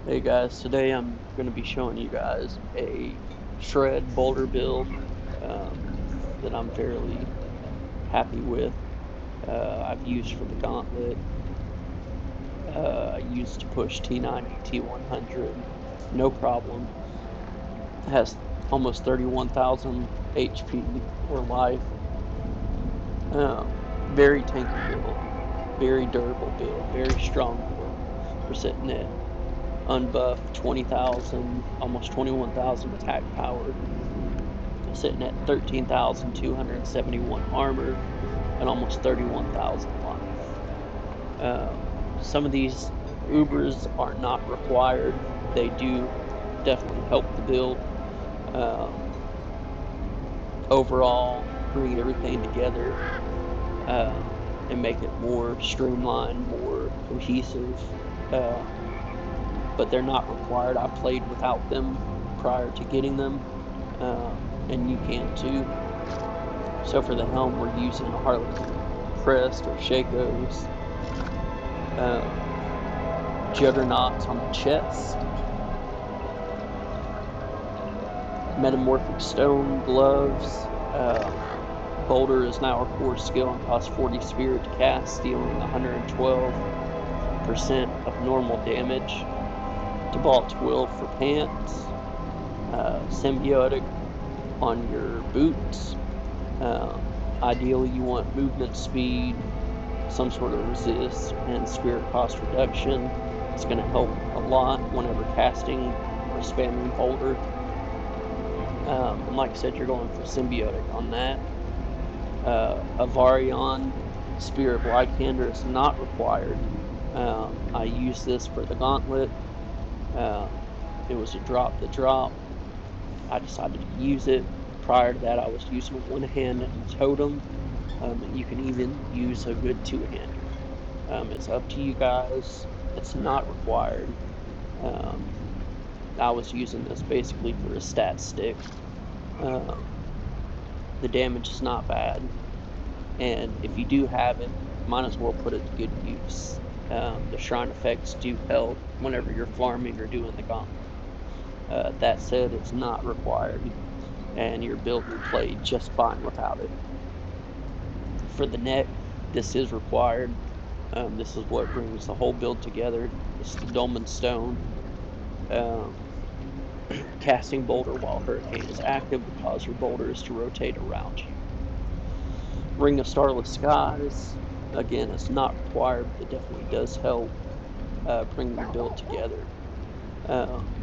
Hey guys, today I'm going to be showing you guys a shred boulder build that I'm fairly happy with. I've used for the gauntlet. I used to push t90-t100, no problem. It has almost 31,000 HP or life. Very tanky build, very durable build, very strong build. We're sitting at unbuffed 20,000, almost 21,000 attack power, sitting at 13,271 armor and almost 31,000 life. Some of these Ubers are not required. They do definitely help the build. Overall, bring everything together and make it more streamlined, more cohesive. But they're not required. I played without them prior to getting them, and you can too. So for the helm, we're using a Harlequin Crest or Shakos, Juggernauts on the chest, Metamorphic Stone gloves. Boulder is now our core skill and costs 40 spirit to cast, dealing 112% of normal damage. Debalt's Will for pants, Symbiotic on your boots. Ideally, you want movement speed, some sort of resist, and spirit cost reduction. It's going to help a lot whenever casting or spamming Boulder. And like I said, you're going for Symbiotic on that. Avarion Spirit Blycander is not required. I use this for the gauntlet. It was a drop the drop. I decided to use it. Prior to that, I was using one hand and a totem. And you can even use a good two-hander. It's up to you guys. It's not required. I was using this basically for a stat stick. The damage is not bad, and if you do have it, might as well put it to good use. The shrine effects do help whenever you're farming or doing the gauntlet. That said, it's not required, and your build will play just fine without it. For the neck, this is required. This is what brings the whole build together. It's the Dolmen Stone. Casting Boulder while Hurricane is active will cause your boulders to rotate around you. Ring of Starless Skies, again, it's not required, but it definitely does help bring your build together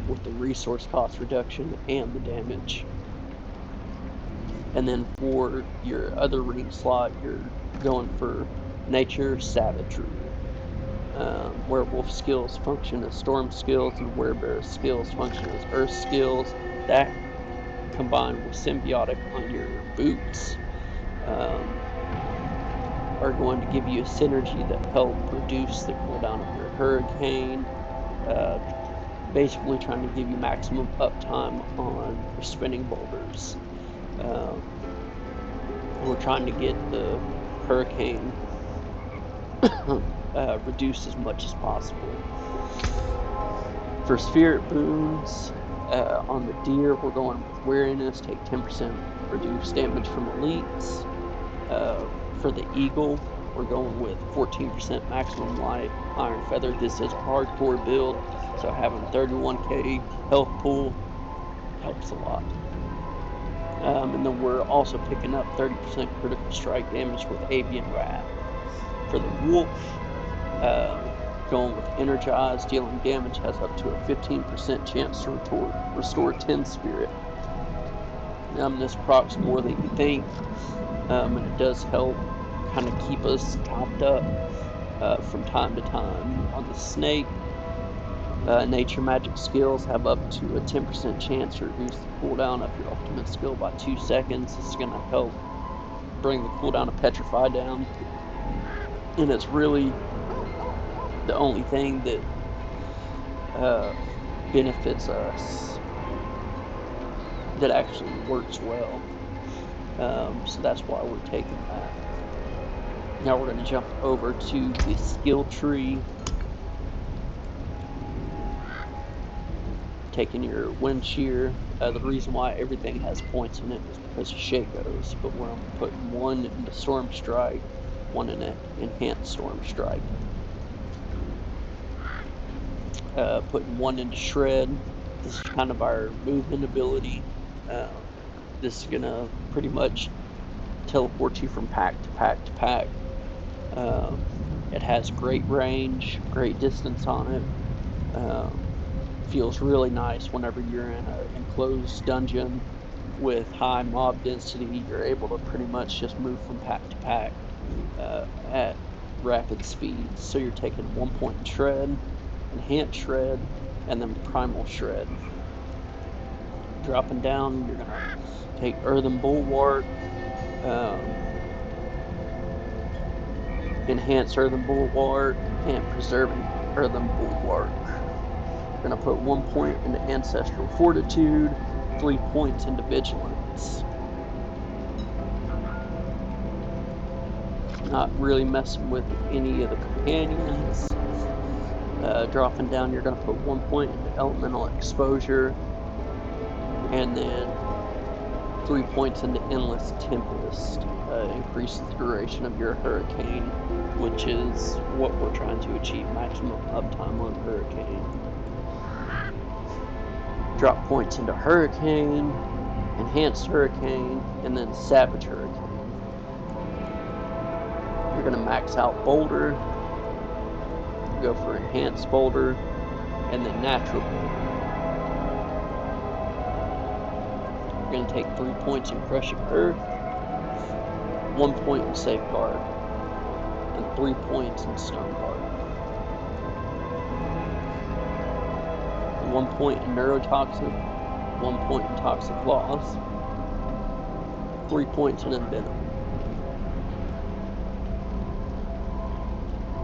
with the resource cost reduction and the damage. And then for your other ring slot, you're going for Nature Savagery. Werewolf skills function as storm skills, and Werebear skills function as earth skills. That combined with Symbiotic on your boots are going to give you a synergy that help reduce the cooldown of your Hurricane. Basically trying to give you maximum uptime on your spinning boulders. We're trying to get the Hurricane reduced as much as possible. For Spirit Boons, on the Deer, we're going with Weariness, take 10% reduced damage from elites. For the Eagle, we're going with 14% maximum life, Iron Feather. This is a hardcore build, so having 31k health pool helps a lot. And then we're also picking up 30% critical strike damage with Avian Rat. For the Wolf, going with Energize, dealing damage has up to a 15% chance to restore 10 spirit. This procs more than you think, and it does help kind of keep us topped up from time to time. On the Snake, Nature Magic skills have up to a 10% chance to reduce the cooldown of your ultimate skill by 2 seconds. This is going to help bring the cooldown of Petrify down, and it's really the only thing that benefits us, that actually works well. So that's why we're taking that. Now we're going to jump over to the skill tree. taking your wind shear. The reason why everything has points in it is because of Shakos, but we're putting one into Storm Strike, one in Enhanced Storm Strike. Putting one into Shred. This is kind of our movement ability. This is gonna pretty much teleport you from pack to pack to pack. It has great range, great distance on it. Feels really nice whenever you're in an enclosed dungeon with high mob density. You're able to pretty much just move from pack to pack at rapid speeds. So you're taking 1 point in Shred, Enhanced Shred, and then Primal Shred. Dropping down, you're gonna take Earthen Bulwark, Enhanced Earthen Bulwark, and Preserving Earthen Bulwark. You're gonna put 1 point into Ancestral Fortitude, 3 points into Vigilance. Not really messing with any of the companions. Dropping down, you're gonna put 1 point into Elemental Exposure, and then 3 points into Endless Tempest. Increases the duration of your Hurricane, which is what we're trying to achieve, maximum uptime on Hurricane. Drop points into Hurricane, Enhanced Hurricane, and then Savage Hurricane. You're going to max out Boulder, go for Enhanced Boulder, and then Natural Boulder. You're going to take 3 points in Crushing Earth, 1 point in Safeguard, and 3 points in Stoneguard. 1 point in Neurotoxin, 1 point in Toxic Loss, 3 points in Envenom.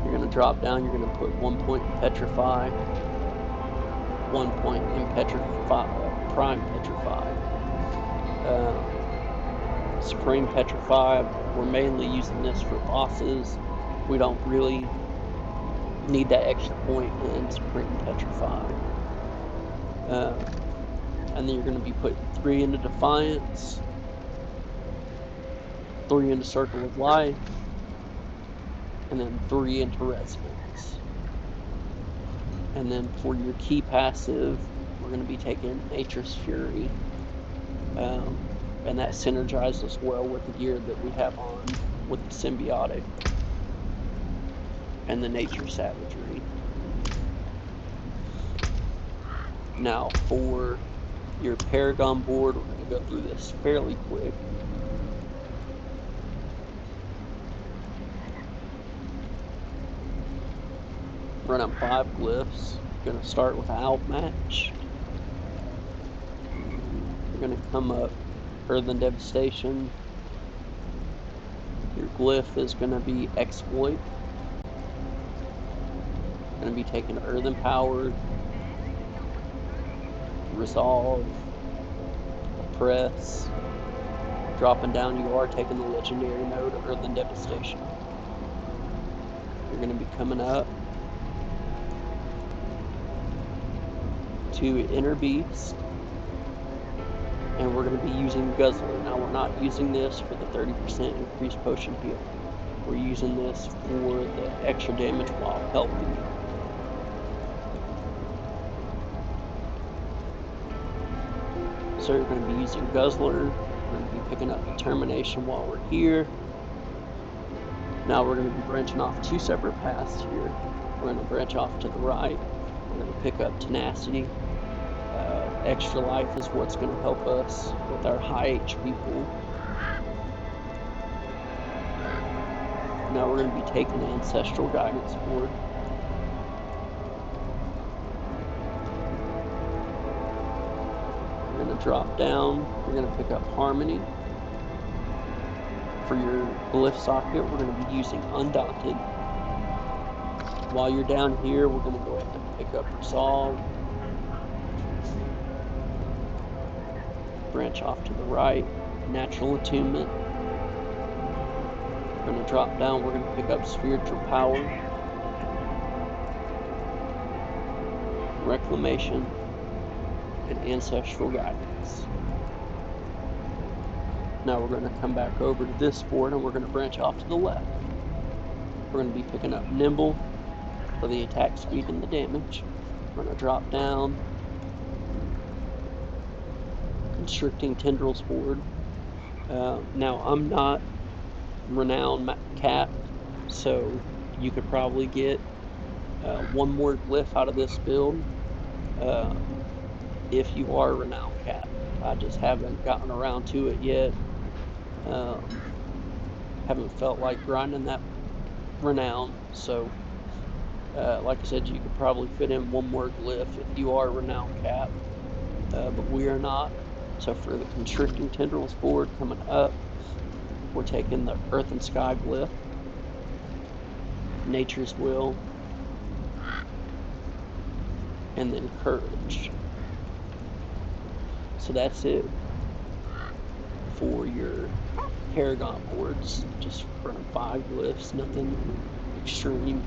You're going to drop down, you're going to put 1 point in Petrify, 1 point in Prime Petrify. Supreme Petrify, we're mainly using this for bosses. We don't really need that extra point in Supreme Petrify. And then you're going to be putting 3 into Defiance, 3 into Circle of Life, and then 3 into Resonance. And then for your key passive, we're going to be taking Nature's Fury. And that synergizes well with the gear that we have on with the Symbiotic and the Nature Savagery. Now for your Paragon board, we're going to go through this fairly quick. Running 5 glyphs. Going to start with an Outmatch. You're going to come up Earthen Devastation. Your glyph is going to be Exploit. Going to be taking Earthen Power, Resolve, Oppress. Dropping down, you are taking the legendary node of Earthen Devastation. You're going to be coming up to Inner Beast, and we're going to be using Guzzler. Now we're not using this for the 30% increased potion heal. We're using this for the extra damage while healthy. So you're going to be using Guzzler. We're going to be picking up Determination while we're here. Now we're going to be branching off 2 separate paths here. We're going to branch off to the right. We're going to pick up Tenacity. Extra life is what's going to help us with our high HP pool. Now we're going to be taking the Ancestral Guidance board. We're going to drop down. We're going to pick up Harmony. For your glyph socket, we're going to be using Undaunted. While you're down here, we're going to go ahead and pick up Resolve. Branch off to the right, Natural Attunement. We're going to drop down, we're going to pick up Spiritual Power, Reclamation, and ancestral guidance. Now we're going to come back over to this board and we're going to branch off to the left. We're going to be picking up nimble for the attack speed and the damage. We're going to drop down constricting tendrils board. Now I'm not renown capped, so you could probably get one more glyph out of this build if you are renown capped. I just haven't gotten around to it yet. Haven't felt like grinding that renown, so like I said, you could probably fit in one more glyph if you are renown capped, but we are not. So for the constricting tendrils board coming up, we're taking the earth and sky glyph, nature's will, and then courage. So that's it for your Paragon boards. Just run 5 glyphs, nothing extreme.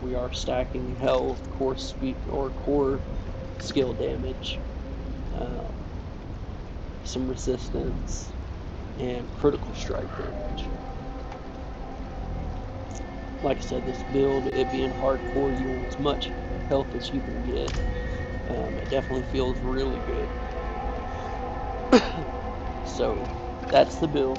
We are stacking health, core speed, or core skill damage, some resistance, and critical strike damage. Like I said, this build, it being hardcore, you want as much health as you can get. It definitely feels really good. So that's the build.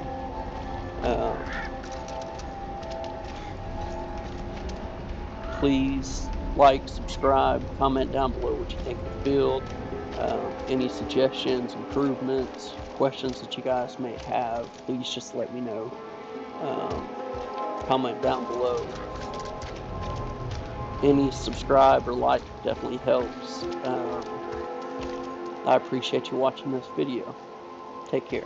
Please like, subscribe, comment down below what you think of the build, any suggestions, improvements, questions that you guys may have. Please just let me know. Comment down below. Any subscribe or like definitely helps. I appreciate you watching this video. Take care.